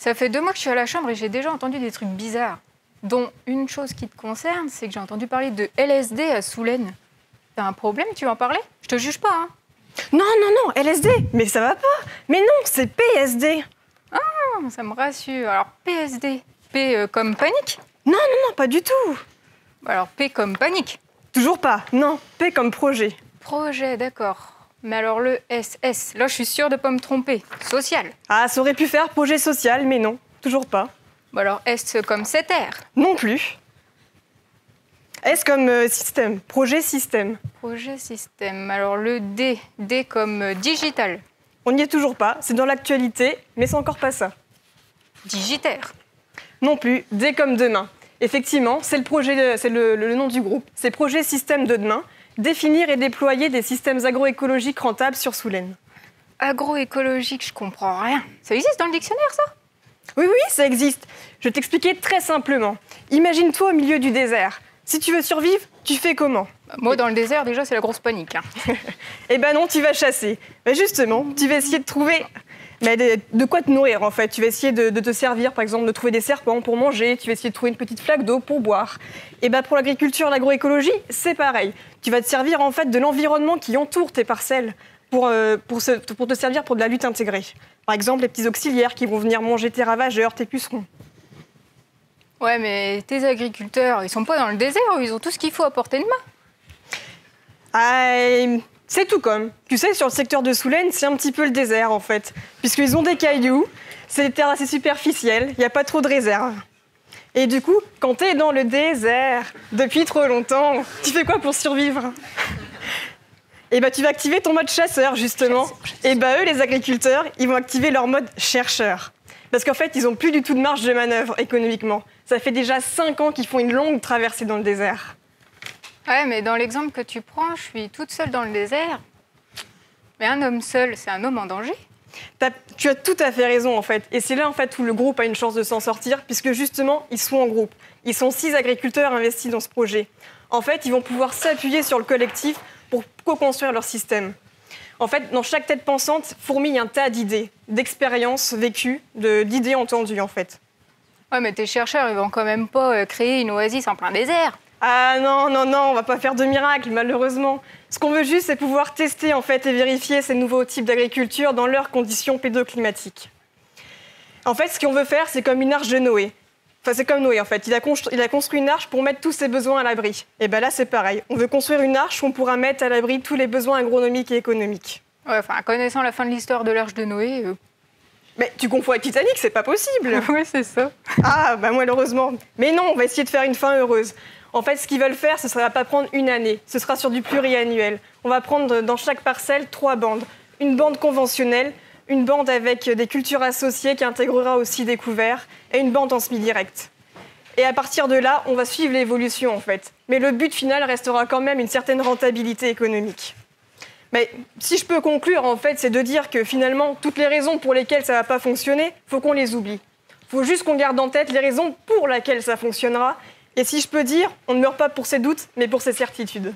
Ça fait 2 mois que je suis à la chambre et j'ai déjà entendu des trucs bizarres. Dont une chose qui te concerne, c'est que j'ai entendu parler de LSD à Soulaine. T'as un problème, tu veux en parler? Je te juge pas, hein. Non, non, non, LSD, mais ça va pas. Mais non, c'est PSD. Ah, ça me rassure. Alors, PSD. P comme panique? Non, non, non, pas du tout. Alors, P comme panique. Toujours pas, non, P comme projet. Projet, d'accord. Mais alors le SS, là je suis sûre de pas me tromper. Social. Ah, ça aurait pu faire projet social, mais non, toujours pas. Bon alors S comme 7R. Non plus. S comme système, projet système. Projet système. Alors le D, D comme digital. On n'y est toujours pas, c'est dans l'actualité, mais c'est encore pas ça. Digitaire. Non plus, D comme demain. Effectivement, c'est le projet, c'est le nom du groupe. C'est projet système de demain. Définir et déployer des systèmes agroécologiques rentables sur Soulaine. Agroécologique, je comprends rien. Ça existe dans le dictionnaire, ça? Oui, oui, ça existe. Je vais t'expliquer très simplement. Imagine-toi au milieu du désert. Si tu veux survivre, tu fais comment? Moi, dans le désert, déjà, c'est la grosse panique, hein. Eh ben non, tu vas chasser. Mais justement, tu vas essayer de trouver de quoi te nourrir, en fait. Tu vas essayer de te servir, par exemple, de trouver des serpents pour manger. Tu vas essayer de trouver une petite flaque d'eau pour boire. Et ben pour l'agriculture, l'agroécologie, c'est pareil. Tu vas te servir, en fait, de l'environnement qui entoure tes parcelles pour te servir pour de la lutte intégrée. Par exemple, les petits auxiliaires qui vont venir manger tes ravageurs, tes pucerons. Ouais, mais tes agriculteurs, ils sont pas dans le désert, ils ont tout ce qu'il faut à portée de main. Ah, c'est tout comme. Tu sais, sur le secteur de Soulaine, c'est un petit peu le désert, en fait. Puisqu'ils ont des cailloux, c'est des terres assez superficielles, il n'y a pas trop de réserve. Et du coup, quand t'es dans le désert depuis trop longtemps, tu fais quoi pour survivre? Et ben tu vas activer ton mode chasseur, justement. Et ben eux, les agriculteurs, ils vont activer leur mode chercheur. Parce qu'en fait, ils n'ont plus du tout de marge de manœuvre économiquement. Ça fait déjà 5 ans qu'ils font une longue traversée dans le désert. Ouais, mais dans l'exemple que tu prends, je suis toute seule dans le désert. Mais un homme seul, c'est un homme en danger. Tu as tout à fait raison, en fait. Et c'est là, en fait, où le groupe a une chance de s'en sortir, puisque justement, ils sont en groupe. Ils sont 6 agriculteurs investis dans ce projet. En fait, ils vont pouvoir s'appuyer sur le collectif pour co-construire leur système. En fait, dans chaque tête pensante fourmille un tas d'idées, d'expériences vécues, d'idées entendues, en fait. Ouais, mais tes chercheurs, ils vont quand même pas créer une oasis en plein désert. Ah non, non, non, on va pas faire de miracle, malheureusement. Ce qu'on veut juste, c'est pouvoir tester, en fait, et vérifier ces nouveaux types d'agriculture dans leurs conditions pédoclimatiques. En fait, ce qu'on veut faire, c'est comme une arche de Noé. Enfin, c'est comme Noé, en fait. Il a construit une arche pour mettre tous ses besoins à l'abri. Et bien là, c'est pareil. On veut construire une arche où on pourra mettre à l'abri tous les besoins agronomiques et économiques. Ouais, enfin, connaissant la fin de l'histoire de l'arche de Noé... Mais tu confonds avec Titanic, c'est pas possible. Ouais, c'est ça. Ah, bah malheureusement. Mais non, on va essayer de faire une fin heureuse. En fait, ce qu'ils veulent faire, ce ne sera pas prendre une année. Ce sera sur du pluriannuel. On va prendre dans chaque parcelle 3 bandes. Une bande conventionnelle, une bande avec des cultures associées qui intégrera aussi des couverts, et une bande en semi-direct. Et à partir de là, on va suivre l'évolution, en fait. Mais le but final restera quand même une certaine rentabilité économique. Mais si je peux conclure, en fait, c'est de dire que finalement, toutes les raisons pour lesquelles ça ne va pas fonctionner, il faut qu'on les oublie. Il faut juste qu'on garde en tête les raisons pour lesquelles ça fonctionnera. Et si je peux dire, on ne meurt pas pour ses doutes, mais pour ses certitudes.